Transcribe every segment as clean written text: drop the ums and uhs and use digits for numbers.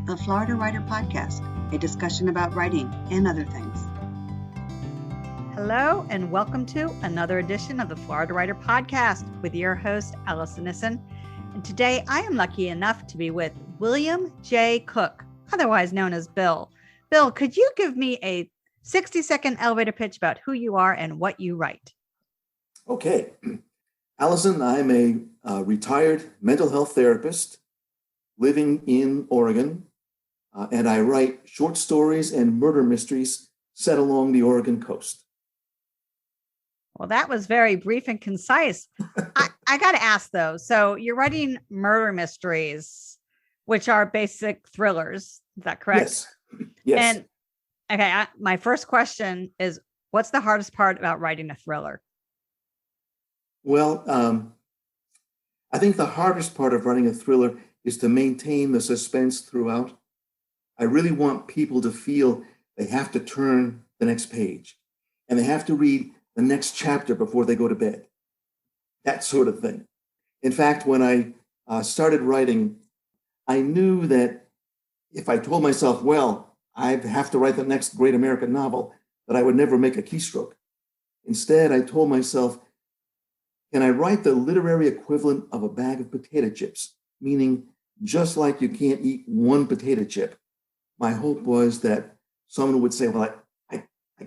the Florida Writer Podcast, a discussion about writing and other things. Hello, and welcome to another edition of the Florida Writer Podcast with your host, Allison Nissen. And today I am lucky enough to be with William J. Cook, otherwise known as Bill. Bill, could you give me a 60-second elevator pitch about who you are and what you write? Okay. Allison, I'm a retired mental health therapist living in Oregon, and I write short stories and murder mysteries set along the Oregon coast. Well, that was very brief and concise. I got to ask, though. So you're writing murder mysteries, which are basic thrillers. Is that correct? Yes. Yes. And okay, my first question is, what's the hardest part about writing a thriller? Well, I think the hardest part of writing a thriller is to maintain the suspense throughout. I really want people to feel they have to turn the next page and they have to read the next chapter before they go to bed. That sort of thing. In fact, when I started writing, I knew that if I told myself, well, I have to write the next great American novel, that I would never make a keystroke. Instead, I told myself, can I write the literary equivalent of a bag of potato chips? Meaning, just like you can't eat one potato chip. My hope was that someone would say, well, I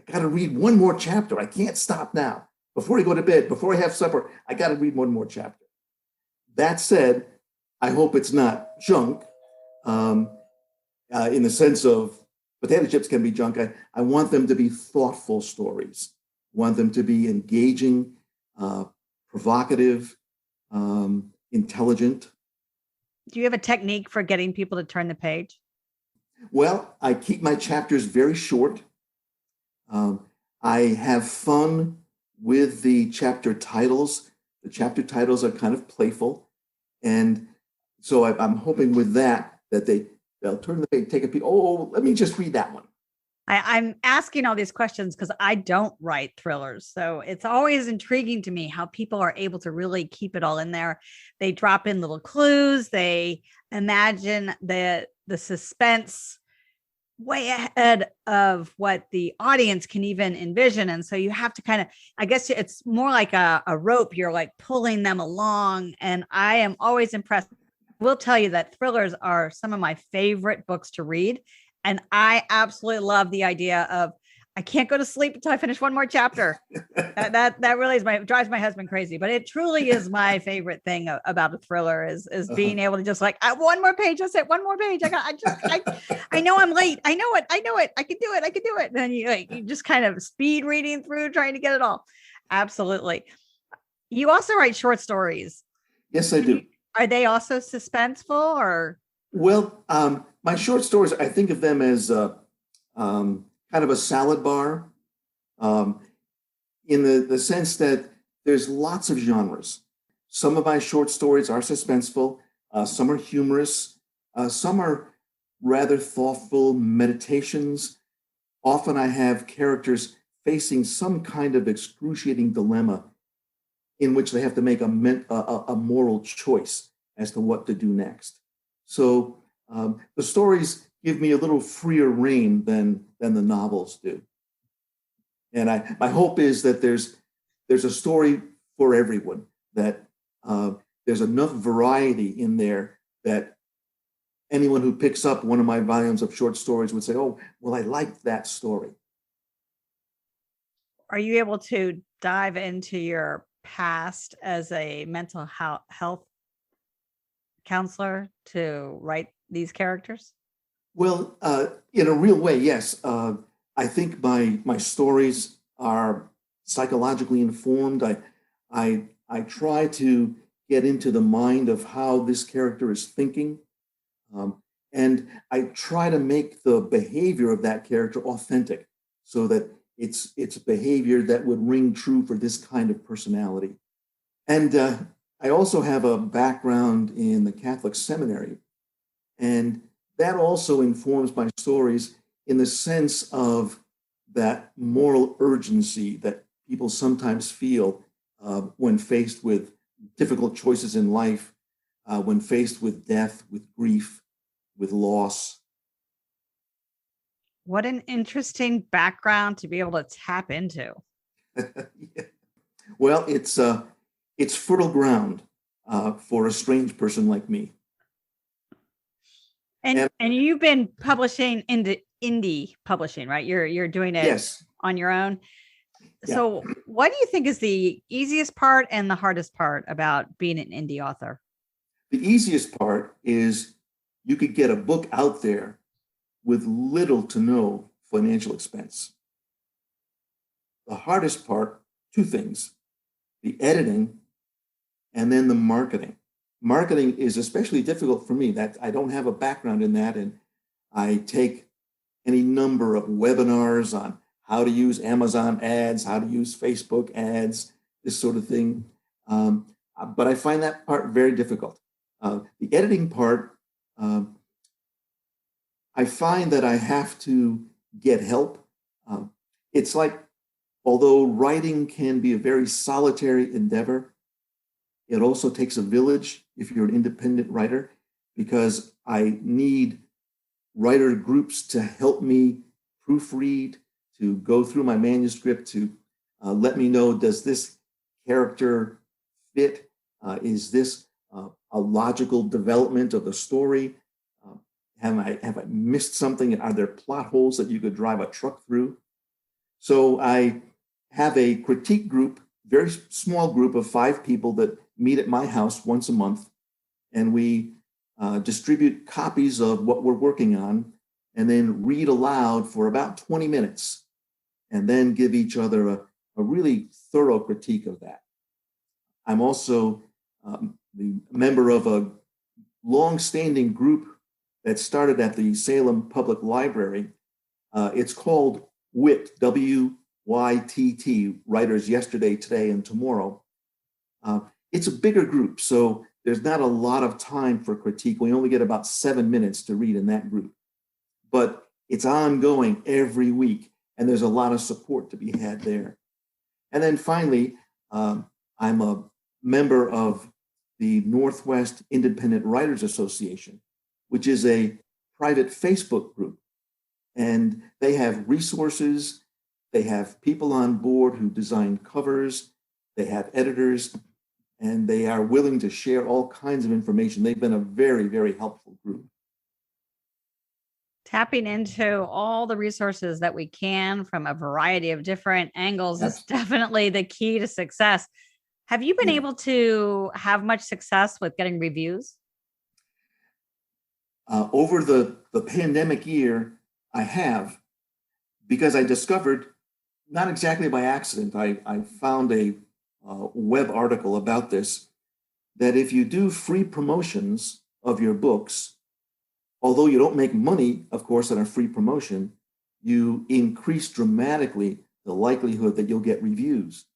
got to read one more chapter. I can't stop now. Before I go to bed, before I have supper, I got to read one more chapter. That said, I hope it's not junk in the sense of potato chips can be junk. I want them to be thoughtful stories. I want them to be engaging, provocative, intelligent. Do you have a technique for getting people to turn the page? Well, I keep my chapters very short. I have fun with the chapter titles. The chapter titles are kind of playful. And so I'm hoping with that they'll turn the page, take a peek. Oh, let me just read that one. I'm asking all these questions because I don't write thrillers. So it's always intriguing to me how people are able to really keep it all in there. They drop in little clues. They imagine the suspense way ahead of what the audience can even envision. And so you have to kind of, I guess it's more like a rope. You're like pulling them along. And I am always impressed. I will tell you that thrillers are some of my favorite books to read. And I absolutely love the idea of I can't go to sleep until I finish one more chapter. that really drives my husband crazy, but it truly is my favorite thing about a thriller is being able to just like one more page. That's it. One more page. I know I'm late. I know it. I can do it. And then you just kind of speed reading through, trying to get it all. Absolutely. You also write short stories. Yes, I do. Are they also suspenseful or? Well, my short stories, I think of them as kind of a salad bar in the sense that there's lots of genres. Some of my short stories are suspenseful, some are humorous, some are rather thoughtful meditations. Often I have characters facing some kind of excruciating dilemma in which they have to make a moral choice as to what to do next. So the stories give me a little freer rein than the novels do. And my hope is that there's a story for everyone, that there's enough variety in there that anyone who picks up one of my volumes of short stories would say, oh, well, I liked that story. Are you able to dive into your past as a mental health counselor to write these characters? Well, in a real way, yes. I think my stories are psychologically informed. I try to get into the mind of how this character is thinking. And I try to make the behavior of that character authentic so that it's behavior that would ring true for this kind of personality. And I also have a background in the Catholic seminary. And that also informs my stories in the sense of that moral urgency that people sometimes feel when faced with difficult choices in life, when faced with death, with grief, with loss. What an interesting background to be able to tap into. Yeah. Well, it's fertile ground for a strange person like me. And you've been publishing into indie publishing, right? You're doing it Yes. on your own. Yeah. So what do you think is the easiest part and the hardest part about being an indie author? The easiest part is you could get a book out there with little to no financial expense. The hardest part, two things: the editing and then the marketing. Marketing is especially difficult for me. That I don't have a background in that, and I take any number of webinars on how to use Amazon ads, how to use Facebook ads, this sort of thing. But I find that part very difficult. The editing part, I find that I have to get help. It's like, although writing can be a very solitary endeavor, it also takes a village if you're an independent writer, because I need writer groups to help me proofread, to go through my manuscript, to let me know, does this character fit? Is this a logical development of the story? Have I missed something? Are there plot holes that you could drive a truck through? So I have a critique group, very small group of 5 people that meet at my house once a month, and we distribute copies of what we're working on, and then read aloud for about 20 minutes, and then give each other a really thorough critique of that. I'm also the member of a long-standing group that started at the Salem Public Library. It's called WYTT, WYTT, Writers Yesterday, Today, and Tomorrow. It's a bigger group, so there's not a lot of time for critique. We only get about 7 minutes to read in that group. But it's ongoing every week, and there's a lot of support to be had there. And then finally, I'm a member of the Northwest Independent Writers Association, which is a private Facebook group. And they have resources, they have people on board who design covers, they have editors, and they are willing to share all kinds of information. They've been a very, very helpful group. Tapping into all the resources that we can from a variety of different angles is definitely the key to success. Have you been able to have much success with getting reviews? Over the pandemic year, I have, because I discovered, not exactly by accident, I found a web article about this, that if you do free promotions of your books, although you don't make money, of course, on a free promotion, you increase dramatically the likelihood that you'll get reviews.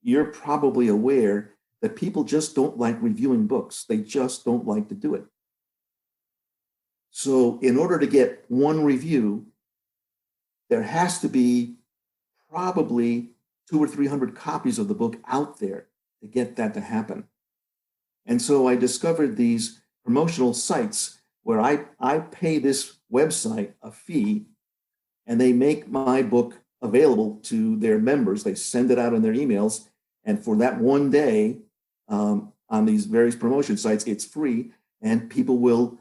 You're probably aware that people just don't like reviewing books. They just don't like to do it. So in order to get one review, there has to be probably 200 or 300 copies of the book out there to get that to happen. And so I discovered these promotional sites where I pay this website a fee, and they make my book available to their members. They send it out in their emails, and for that one day on these various promotion sites, it's free, and people will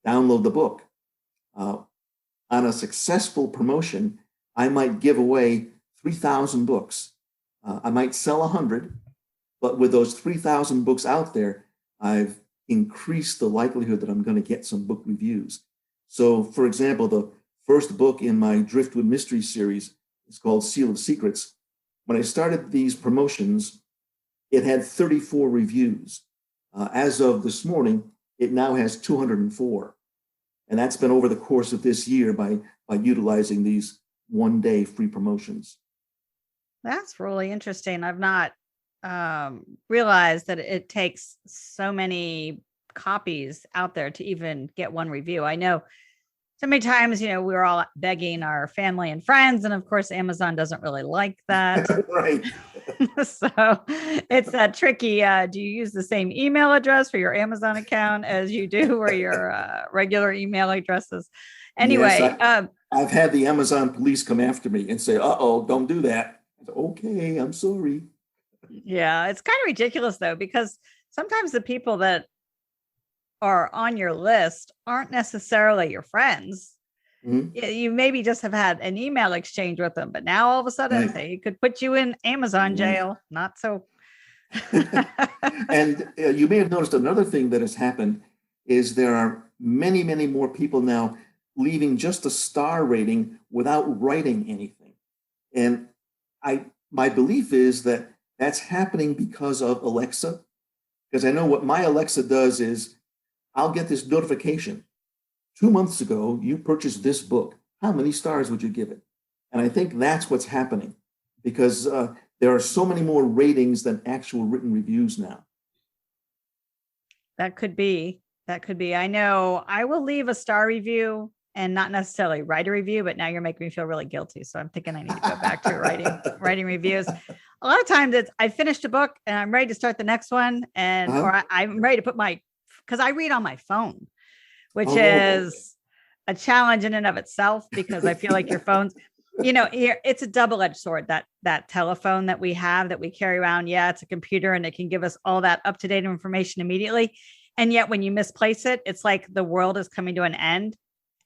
download the book. On a successful promotion, I might give away 3,000 books. I might sell 100, but with those 3,000 books out there, I've increased the likelihood that I'm going to get some book reviews. So, for example, the first book in my Driftwood Mystery series is called Seal of Secrets. When I started these promotions, it had 34 reviews. As of this morning, it now has 204. And that's been over the course of this year by utilizing these one-day free promotions. That's really interesting. I've not realized that it takes so many copies out there to even get one review. I know so many times, we're all begging our family and friends, and of course, Amazon doesn't really like that. Right. So it's that tricky. Do you use the same email address for your Amazon account as you do for your regular email addresses? Anyway, Yes, I've had the Amazon police come after me and say, "Uh-oh, don't do that." I said, "Okay, I'm sorry." Yeah, it's kind of ridiculous though, because sometimes the people that are on your list aren't necessarily your friends. Mhm. You maybe just have had an email exchange with them, but now all of a sudden Right. they could put you in Amazon Right. jail. Not so. And you may have noticed another thing that has happened is there are many, many more people now leaving just a star rating without writing anything. And my belief is that that's happening because of Alexa. Because I know what my Alexa does is I'll get this notification. 2 months ago, you purchased this book. How many stars would you give it? And I think that's what's happening because there are so many more ratings than actual written reviews now. That could be. That could be. I know I will leave a star review and not necessarily write a review, but now you're making me feel really guilty. So I'm thinking I need to go back to writing reviews. A lot of times I finished a book and I'm ready to start the next one, and Uh-huh. or I'm ready to put because I read on my phone, which Oh, is a challenge in and of itself because I feel like your phone's, here it's a double-edged sword, that telephone that we have that we carry around. Yeah, it's a computer and it can give us all that up-to-date information immediately. And yet when you misplace it, it's like the world is coming to an end.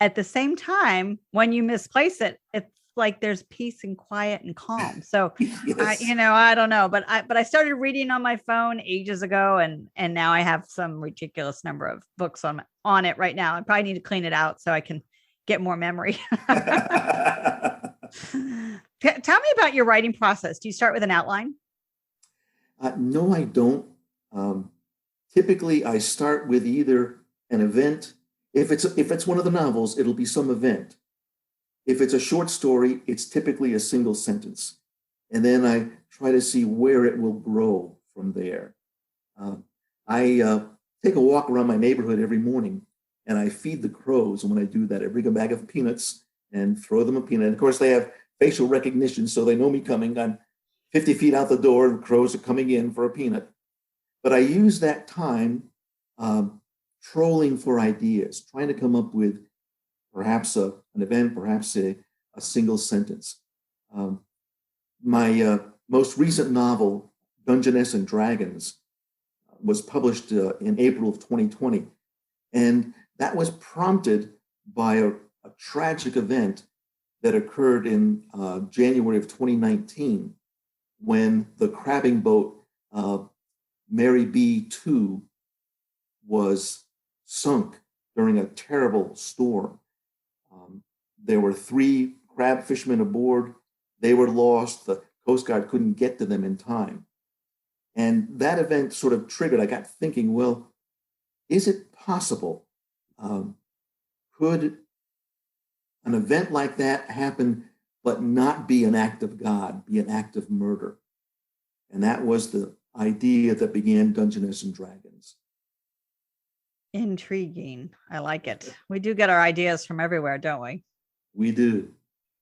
At the same time, when you misplace it, it's like there's peace and quiet and calm. So yes. I don't know, but I started reading on my phone ages ago, and now I have some ridiculous number of books on it right now. I probably need to clean it out so I can get more memory. Tell me about your writing process. Do you start with an outline? No, I don't. Um, Typically, I start with either an event. If it's one of the novels, it'll be some event. If it's a short story, it's typically a single sentence. And then I try to see where it will grow from there. Uh, I take a walk around my neighborhood every morning and I feed the crows. And when I do that, I bring a bag of peanuts and throw them a peanut. And of course, they have facial recognition, so they know me coming. I'm 50 feet out the door and crows are coming in for a peanut. But I use that time um, trolling for ideas, trying to come up with perhaps an event, perhaps a single sentence. Um, my most recent novel, Dungeness and Dragons, was published in April of 2020. And that was prompted by a tragic event that occurred in January of 2019 when the crabbing boat Mary B2 was sunk during a terrible storm. Um, there were 3 crab fishermen aboard. They were lost. The Coast Guard couldn't get to them in time. And that event sort of triggered, I got thinking, well, is it possible? Um, could an event like that happen, but not be an act of God, be an act of murder? And that was the idea that began Dungeness and Dragons. Intriguing. I like it. We do get our ideas from everywhere, don't we? We do.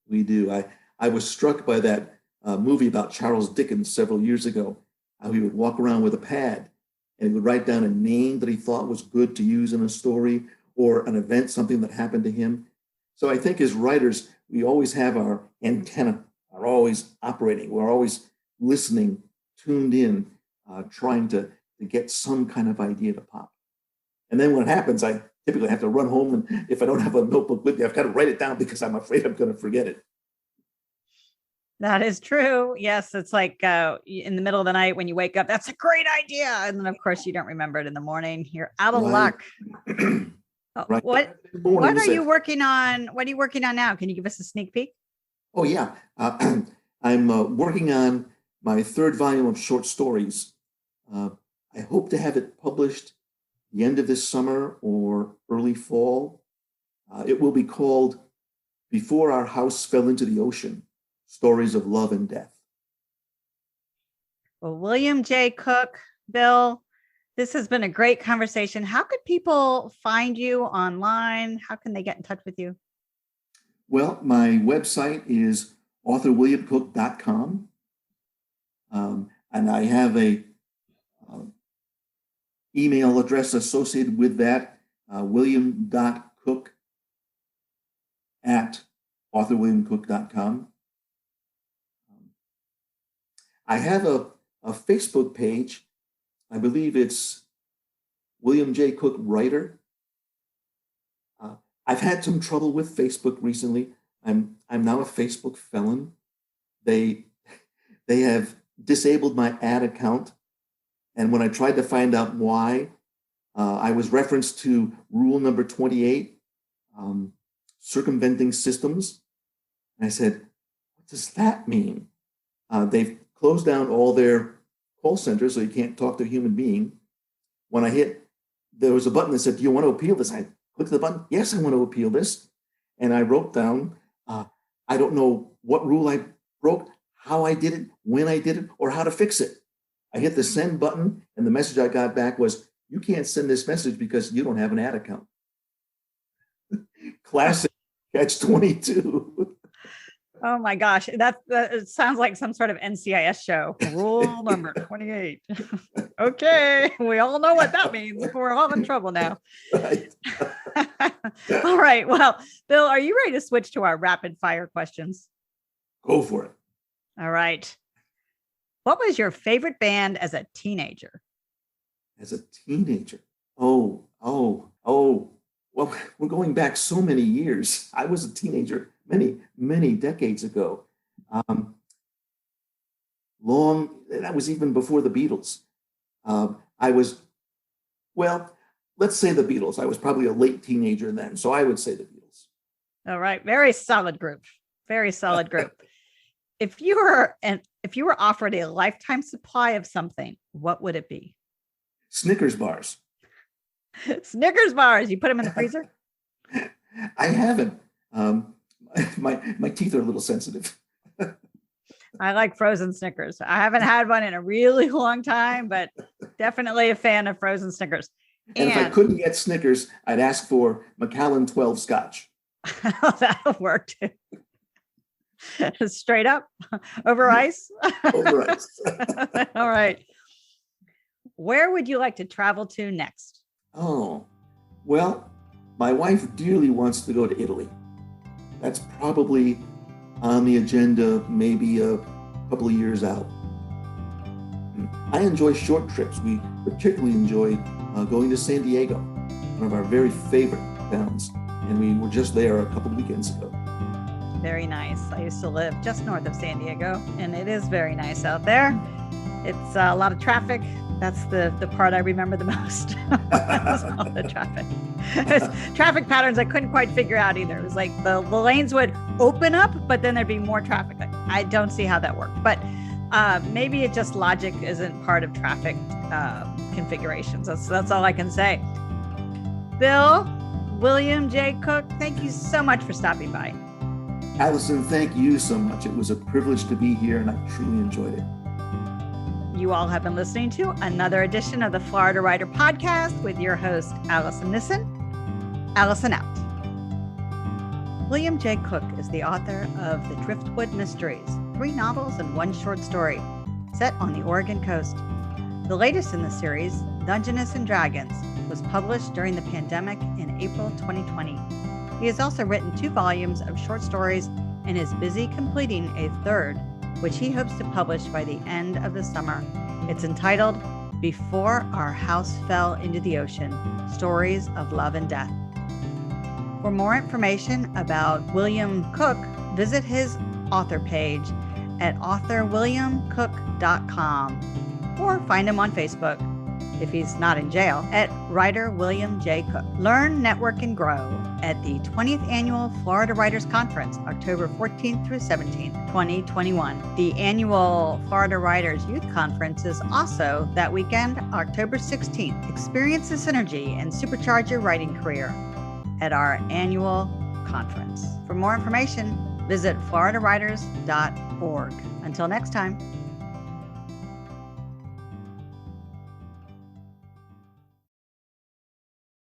We do. I was struck by that movie about Charles Dickens several years ago, how he would walk around with a pad and he would write down a name that he thought was good to use in a story or an event, something that happened to him. So I think as writers, we always have our antenna are always operating. We're always listening, tuned in, trying to get some kind of idea to pop. And then when it happens, I typically have to run home. And if I don't have a notebook with me, I've got to write it down because I'm afraid I'm going to forget it. That is true. Yes, it's like in the middle of the night when you wake up, that's a great idea. And then of course you don't remember it in the morning. You're out of Right. luck. Right. What are you working on? What are you working on now? Can you give us a sneak peek? Oh, yeah. I'm working on my 3rd volume of short stories. Uh, I hope to have it published the end of this summer or early fall. It will be called Before Our House Fell into the Ocean, Stories of Love and Death. Well, William J. Cook, Bill, this has been a great conversation. How could people find you online? How can they get in touch with you? Well, my website is authorwilliamcook.com. And I have a email address associated with that, william.cook authorwilliamcook.com. I have a Facebook page. I believe it's William J. Cook Writer. I've had some trouble with Facebook recently. I'm now a Facebook felon. They have disabled my ad account, and when I tried to find out why, I was referenced to rule number 28, circumventing systems. And I said, "What does that mean?" They've closed down all their call centers, so you can't talk to a human being. When I hit, there was a button that said, "Do you want to appeal this?" I clicked the button. Yes, I want to appeal this. And I wrote down, I don't know what rule I broke, how I did it, when I did it, or how to fix it. I hit the send button, and the message I got back was, "You can't send this message because you don't have an ad account." Classic catch-22. Oh my gosh, that it sounds like some sort of NCIS show. Rule number 28. Okay, we all know what that means. We're all in trouble now. Right. All right. Well, Bill, are you ready to switch to our rapid fire questions? Go for it. All right. What was your favorite band as a teenager? As a teenager? Oh. Well, we're going back so many years. I was a teenager many decades ago. That was even before the Beatles. Let's say the Beatles. I was probably a late teenager then, so I would say the Beatles. All right. Very solid group. Very solid group. If you were offered a lifetime supply of something, what would it be? Snickers bars. Snickers bars. You put them in the freezer? I haven't. My teeth are a little sensitive. I like frozen Snickers. I haven't had one in a really long time, but definitely a fan of frozen Snickers. And if I couldn't get Snickers, I'd ask for Macallan 12 Scotch. That'll work too. Straight up over ice. Over ice. All right. Where would you like to travel to next? Oh, well, my wife dearly wants to go to Italy. That's probably on the agenda maybe a couple of years out. I enjoy short trips. We particularly enjoy going to San Diego, one of our very favorite towns. And we were just there a couple of weekends ago. Very nice. I used to live just north of San Diego, and it is very nice out there. It's a lot of traffic. That's the part I remember the most. All the traffic. Traffic patterns I couldn't quite figure out either. It was like the lanes would open up, but then there'd be more traffic. I don't see how that worked. But maybe it just logic isn't part of traffic configurations. That's all I can say. Bill, William J. Cook, thank you so much for stopping by. Allison, thank you so much. It was a privilege to be here, and I truly enjoyed it. You all have been listening to another edition of the Florida Writer Podcast with your host, Allison Nissen. Allison out. William J. Cook is the author of The Driftwood Mysteries, 3 novels and 1 short story, set on the Oregon coast. The latest in the series, Dungeness and Dragons, was published during the pandemic in April 2020. He has also written 2 volumes of short stories and is busy completing a 3rd, which he hopes to publish by the end of the summer. It's entitled Before Our House Fell into the Ocean, Stories of Love and Death. For more information about William Cook, visit his author page at authorwilliamcook.com or find him on Facebook, if he's not in jail, at Writer William J. Cook. Learn, network, and grow at the 20th Annual Florida Writers Conference, October 14th through 17th, 2021. The annual Florida Writers Youth Conference is also that weekend, October 16th. Experience the synergy and supercharge your writing career at our annual conference. For more information, visit floridawriters.org. Until next time.